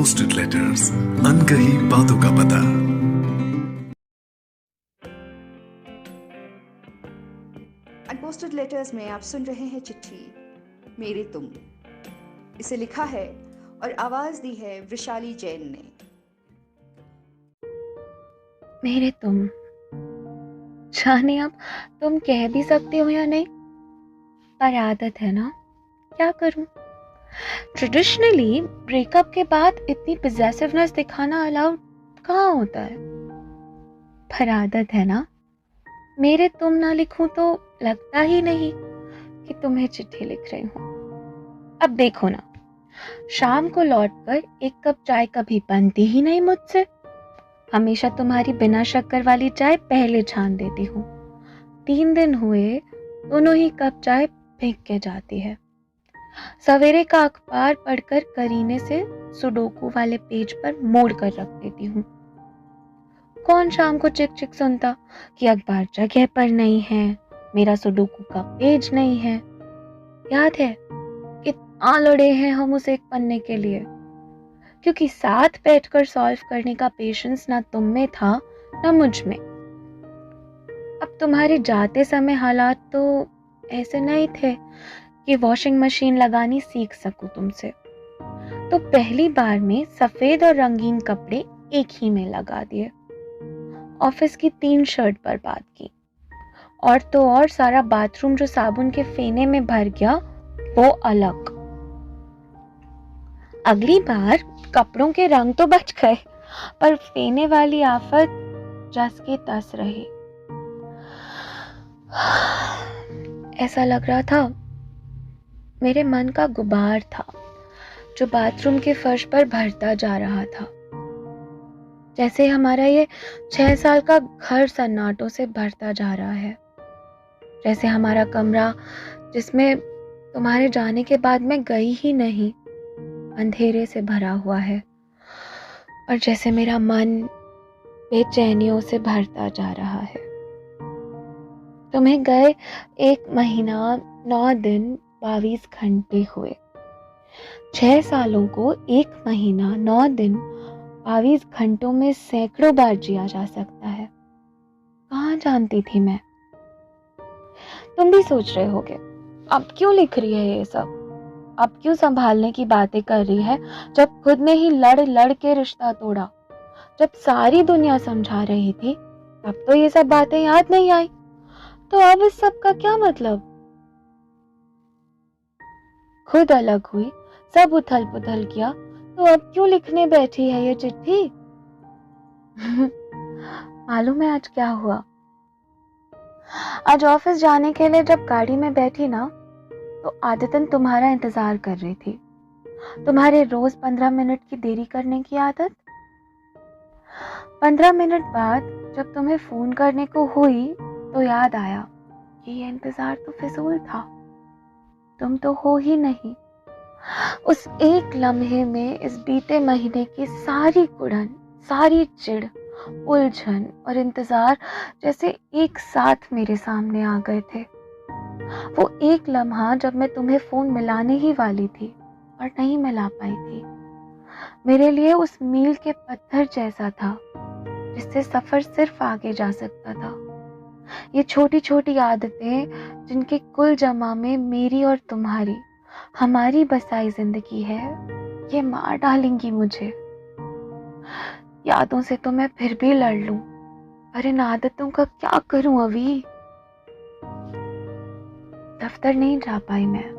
Unposted letters, अनकही बातों का पता। अनपोस्टेड लेटर्स में आप सुन रहे हैं चिट्ठी मेरे तुम। इसे लिखा है और आवाज दी है वृशाली जैन ने। मेरे तुम, जाने अब तुम कह भी सकते हो या नहीं, पर आदत है ना, क्या करूं। ट्रेडिशनली ब्रेकअप के बाद इतनी पोजेसिवनेस दिखाना अलाउड कहाँ होता है, पर आदत है ना। मेरे तुम ना लिखूं तो लगता ही नहीं कि तुम्हें चिट्ठी लिख रही हूं। अब देखो ना, शाम को लौटकर एक कप चाय कभी बनती ही नहीं मुझसे। हमेशा तुम्हारी बिना शक्कर वाली चाय पहले छान देती हूँ। 3 दिन हुए दोनों ही कप चाय फेंक के जाती है। सवेरे का अखबार पढ़कर करीने से सुडोकू वाले पेज पर मोड़ कर रख देती हूँ। कौन शाम को चिक चिक सुनता कि अखबार जगह पर नहीं है, मेरा सुडोकू का पेज नहीं है। याद है कितना लड़े हैं हम उस एक पन्ने के लिए, क्योंकि साथ बैठकर सॉल्व करने का पेशेंस ना तुम में था ना मुझ में। अब तुम्हारे जाते समय हालात तो ऐसे नहीं थे कि वॉशिंग मशीन लगानी सीख सकूं तुमसे, तो पहली बार में सफेद और रंगीन कपड़े एक ही में लगा दिए। ऑफिस की 3 शर्ट बर्बाद की, और तो और सारा बाथरूम जो साबुन के फेने में भर गया वो अलग। अगली बार कपड़ों के रंग तो बच गए, पर फेने वाली आफत जस के तस रही। ऐसा लग रहा था मेरे मन का गुबार था जो बाथरूम के फर्श पर भरता जा रहा था। जैसे हमारा ये 6 साल का घर सन्नाटों से भरता जा रहा है। जैसे हमारा कमरा, जिसमें तुम्हारे जाने के बाद मैं गई ही नहीं, अंधेरे से भरा हुआ है। और जैसे मेरा मन बेचैनियों से भरता जा रहा है। तुम्हें गए 1 महीना 9 दिन 22 घंटे हुए। 6 सालों को 1 महीना 9 दिन 22 घंटों में सैकड़ों बार जिया जा सकता है। कहाँ जानती थी मैं। तुम भी सोच रहे होगे, अब क्यों लिख रही है ये सब, अब क्यों संभालने की बातें कर रही है, जब खुद ने ही लड़ लड़ के रिश्ता तोड़ा। जब सारी दुनिया समझा रही थी तब तो ये सब बातें याद नहीं आई, तो अब इस सब का क्या मतलब। खुद अलग हुई, सब उथल पुथल किया, तो अब क्यों लिखने बैठी है ये चिट्ठी। मालूम है आज क्या हुआ। आज ऑफिस जाने के लिए जब गाड़ी में बैठी ना, तो आदतन तुम्हारा इंतजार कर रही थी। तुम्हारे रोज 15 मिनट की देरी करने की आदत। 15 मिनट बाद जब तुम्हें फोन करने को हुई तो याद आया कि ये इंतजार तो फिजूल था, तुम तो हो ही नहीं। उस एक लम्हे में इस बीते महीने की सारी कुड़न, सारी चिढ़, उलझन और इंतजार जैसे एक साथ मेरे सामने आ गए थे। वो एक लम्हा जब मैं तुम्हें फोन मिलाने ही वाली थी और नहीं मिला पाई थी, मेरे लिए उस मील के पत्थर जैसा था जिससे सफर सिर्फ आगे जा सकता था। ये छोटी छोटी आदतें जिनके कुल जमा में मेरी और तुम्हारी, हमारी बसाई जिंदगी है, ये मार डालेंगी मुझे। यादों से तो मैं फिर भी लड़ लूं, पर इन आदतों का क्या करूं अभी। दफ्तर नहीं जा पाई मैं,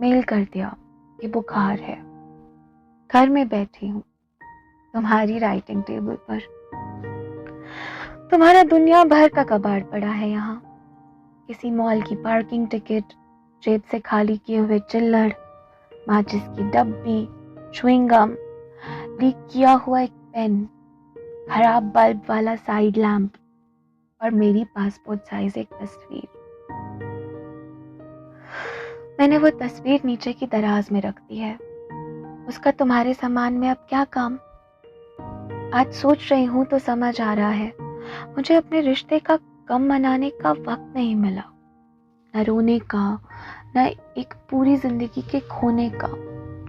मेल कर दिया कि बुखार है। घर में बैठी हूँ तुम्हारी राइटिंग टेबल पर। तुम्हारा दुनिया भर का कबाड़ पड़ा है यहाँ। किसी मॉल की पार्किंग टिकट, जेब से खाली किए हुए चिल्लड़, माचिस की डब्बी, च्युइंग गम, लीक किया हुआ एक पेन, खराब बल्ब वाला साइड लैंप और मेरी पासपोर्ट साइज एक तस्वीर। मैंने वो तस्वीर नीचे की दराज में रख दी है। उसका तुम्हारे सामान में अब क्या काम। आज सोच रही हूँ तो समझ आ रहा है, मुझे अपने रिश्ते का गम मनाने का वक्त नहीं मिला, न रोने का, न एक पूरी जिंदगी के खोने का,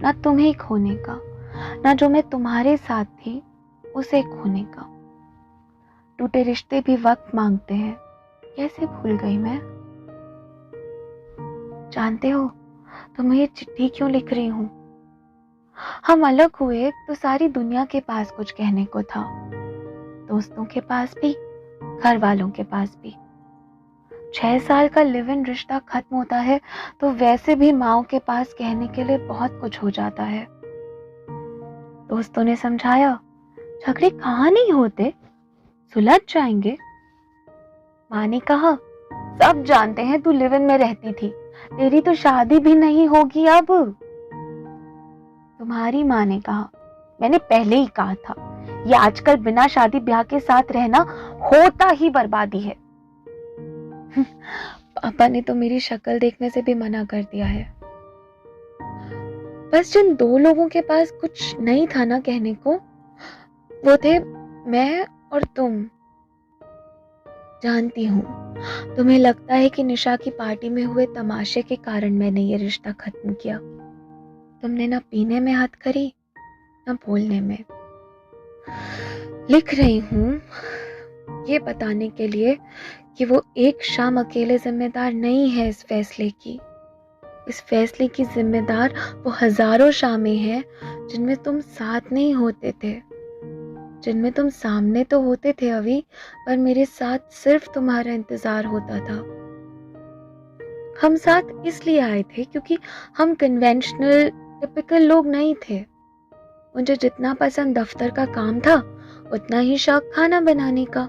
न तुम्हें खोने का, ना जो मैं तुम्हारे साथ थी उसे खोने का। टूटे रिश्ते भी वक्त मांगते हैं, कैसे भूल गई मैं। जानते हो तुम्हें ये चिट्ठी क्यों लिख रही हूँ? हम अलग हुए तो सारी दुनिया के पास कुछ कहने को था, दोस्तों के पास भी, घर वालों के पास भी। 6 साल का लिव इन रिश्ता खत्म होता है तो वैसे भी माओ के पास कहने के लिए बहुत कुछ हो जाता है। दोस्तों ने समझाया झगड़े कहाँ नहीं होते, सुलझ जाएंगे। माँ ने कहा सब जानते हैं तू लिव इन में रहती थी, तेरी तो शादी भी नहीं होगी अब। तुम्हारी माँ ने कहा मैंने पहले ही कहा था, ये आजकल बिना शादी ब्याह के साथ रहना होता ही बर्बादी है। पापा ने तो मेरी शक्ल देखने से भी मना कर दिया है। बस जिन दो लोगों के पास कुछ नहीं था ना कहने को, वो थे मैं और तुम। जानती हूँ तुम्हें लगता है कि निशा की पार्टी में हुए तमाशे के कारण मैंने ये रिश्ता खत्म किया। तुमने ना पीने में हद करी ना बोलने में। लिख रही हूँ ये बताने के लिए कि वो एक शाम अकेले जिम्मेदार नहीं है इस फैसले की। इस फैसले की जिम्मेदार वो हजारों शामें हैं जिनमें तुम साथ नहीं होते थे, जिनमें तुम सामने तो होते थे अभी, पर मेरे साथ सिर्फ तुम्हारा इंतजार होता था। हम साथ इसलिए आए थे क्योंकि हम कन्वेंशनल टिपिकल लोग नहीं थे। मुझे जितना पसंद दफ्तर का काम था उतना ही शौक खाना बनाने का।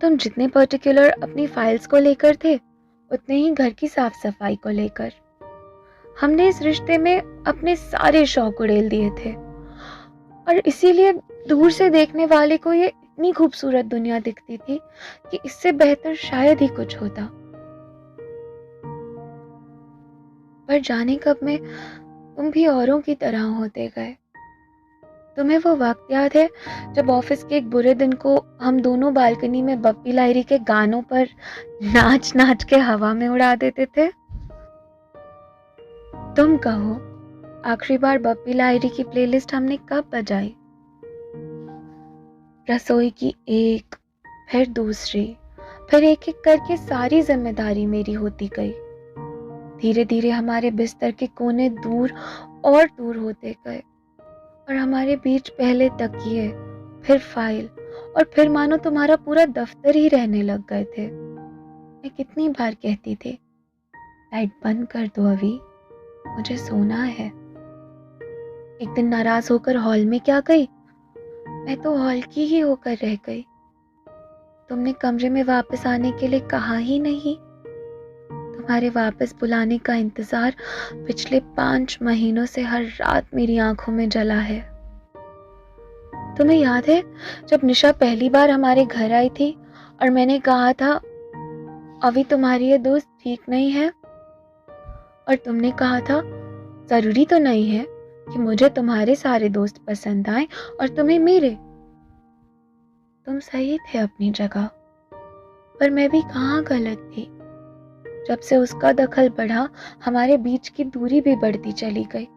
तुम जितने पर्टिकुलर अपनी फाइल्स को लेकर थे उतने ही घर की साफ सफाई को लेकर। हमने इस रिश्ते में अपने सारे शौक उड़ेल दिए थे और इसीलिए दूर से देखने वाले को ये इतनी खूबसूरत दुनिया दिखती थी कि इससे बेहतर शायद ही कुछ होता। पर जाने कब में तुम भी औरों की तरह होते गए। तुम्हें वो वक्त याद है जब ऑफिस के एक बुरे दिन को हम दोनों बालकनी में बप्पी लाहिरी के गानों पर नाच नाच के हवा में उड़ा देते थे? तुम कहो आखिरी बार बप्पी लाहिरी की प्लेलिस्ट हमने कब बजाई? रसोई की एक, फिर दूसरी, फिर एक एक करके सारी जिम्मेदारी मेरी होती गई। धीरे धीरे हमारे बिस्तर के कोने दूर और दूर होते गए और हमारे बीच पहले तकिए, फिर फाइल और फिर मानो तुम्हारा पूरा दफ्तर ही रहने लग गए थे। मैं कितनी बार कहती थी लाइट बंद कर दो अभी, मुझे सोना है। एक दिन नाराज होकर हॉल में क्या गई? मैं तो हॉल की ही होकर रह गई। तुमने कमरे में वापस आने के लिए कहा ही नहीं। तुम्हारे वापस बुलाने का इंतजार पिछले 5 महीनों से हर रात मेरी आंखों में जला है। तुम्हें याद है जब निशा पहली बार हमारे घर आई थी और मैंने कहा था अभी तुम्हारी ये दोस्त ठीक नहीं है, और तुमने कहा था जरूरी तो नहीं है कि मुझे तुम्हारे सारे दोस्त पसंद आए और तुम्हें मेरे। तुम सही थे अपनी जगह, पर मैं भी कहाँ गलत थी। जब से उसका दखल बढ़ा हमारे बीच की दूरी भी बढ़ती चली गई।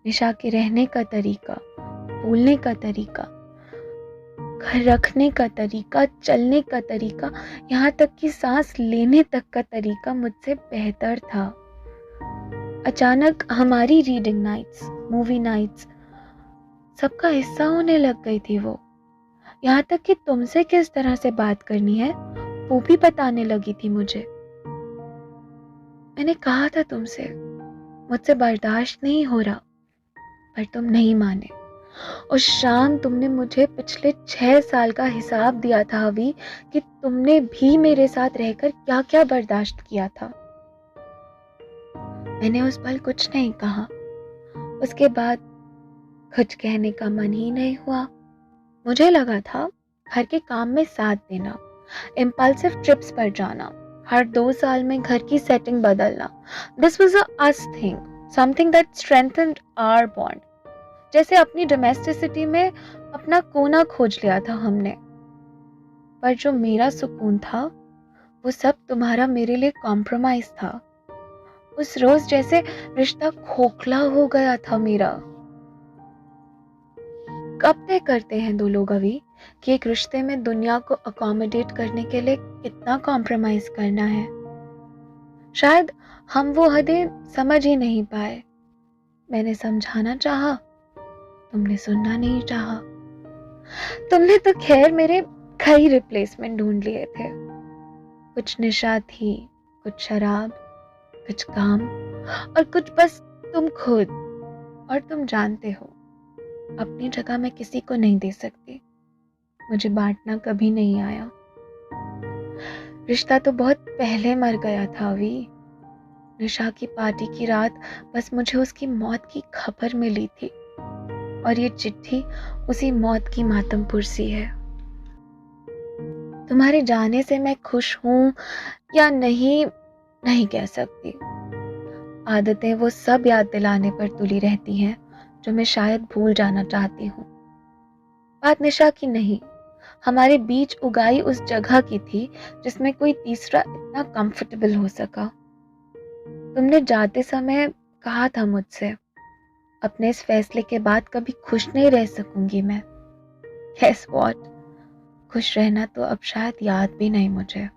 निशा के रहने का तरीका, बोलने का तरीका, घर रखने का तरीका, चलने का तरीका, यहाँ तक कि सांस लेने तक का तरीका मुझसे बेहतर था। अचानक हमारी रीडिंग नाइट्स, मूवी नाइट्स सबका हिस्सा होने लग गई थी वो। यहाँ तक कि तुमसे किस तरह से बात करनी है वो भी बताने लगी थी मुझे। मैंने कहा था तुमसे मुझसे बर्दाश्त नहीं हो रहा, पर तुम नहीं माने। उस शाम तुमने मुझे पिछले 6 साल का हिसाब दिया था अभी कि तुमने भी मेरे साथ रहकर क्या क्या बर्दाश्त किया था। मैंने उस पल कुछ नहीं कहा। उसके बाद कुछ कहने का मन ही नहीं हुआ। मुझे लगा था घर के काम में साथ देना, इम्पल्सिव ट्रिप्स पर जाना, हर 2 साल में घर की सेटिंग बदलना, this was a us thing, something that strengthened our bond. जैसे अपनी डोमेस्टिसिटी में अपना कोना खोज लिया था हमने। पर जो मेरा सुकून था वो सब तुम्हारा मेरे लिए कॉम्प्रोमाइज था। उस रोज जैसे रिश्ता खोखला हो गया था मेरा। कब तय करते हैं दो लोग अभी कि एक रिश्ते में दुनिया को अकोमोडेट करने के लिए कितना कॉम्प्रोमाइज करना है? शायद हम वो हदें समझ ही नहीं पाए। मैंने समझाना चाहा, तुमने सुनना नहीं चाहा। तुमने तो खैर मेरे कई रिप्लेसमेंट ढूंढ लिए थे। कुछ निशा थी, कुछ शराब, कुछ काम और कुछ बस तुम खुद। और तुम जानते हो, अपनी जगह मैं किसी को नहीं दे सकती। मुझे बांटना कभी नहीं आया। रिश्ता तो बहुत पहले मर गया था अभी। निशा की पार्टी की रात बस मुझे उसकी मौत की खबर मिली थी और ये चिट्ठी उसी मौत की मातम पुरसी है। तुम्हारे जाने से मैं खुश हूं या नहीं, नहीं कह सकती। आदतें वो सब याद दिलाने पर तुली रहती हैं जो मैं शायद भूल जाना चाहती हूँ। बात निशा की नहीं, हमारे बीच उगाई उस जगह की थी जिसमें कोई तीसरा इतना कंफर्टेबल हो सका। तुमने जाते समय कहा था मुझसे, अपने इस फैसले के बाद कभी खुश नहीं रह सकूंगी मैं। Guess what? खुश रहना तो अब शायद याद भी नहीं मुझे।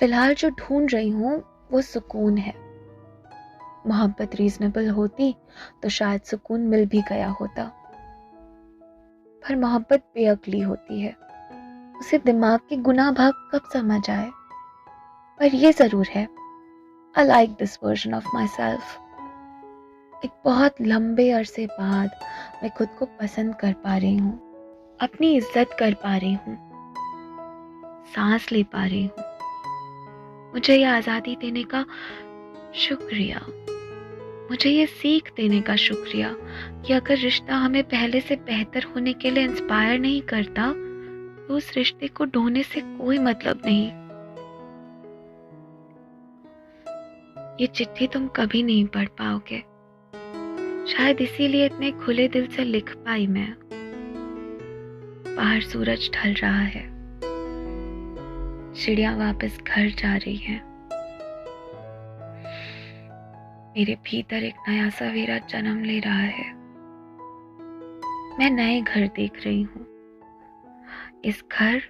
फिलहाल जो ढूंढ रही हूँ वो सुकून है। मोहब्बत रीजनेबल होती तो शायद सुकून मिल भी गया होता, पर मोहब्बत बेअक्ली होती है। उसे दिमाग के गुनाह भाग कब समझ आए। पर ये जरूर है, I like this version of myself. एक बहुत लंबे अरसे बाद मैं खुद को पसंद कर पा रही हूँ, अपनी इज्जत कर पा रही हूँ, सांस ले पा रही हूँ। मुझे ये आज़ादी देने का शुक्रिया, मुझे ये सीख देने का शुक्रिया कि अगर रिश्ता हमें पहले से बेहतर होने के लिए इंस्पायर नहीं करता तो उस रिश्ते को ढोने से कोई मतलब नहीं। ये चिट्ठी तुम कभी नहीं पढ़ पाओगे, शायद इसीलिए इतने खुले दिल से लिख पाई मैं। बाहर सूरज ढल रहा है, चिड़िया वापस घर जा रही हैं। मेरे भीतर एक नया सवेरा जन्म ले रहा है। मैं नए घर देख रही हूँ। इस घर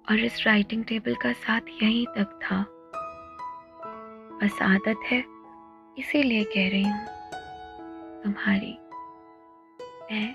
और इस राइटिंग टेबल का साथ यहीं तक था, बस आदत है इसीलिए कह रही हूँ। तुम्हारी, मैं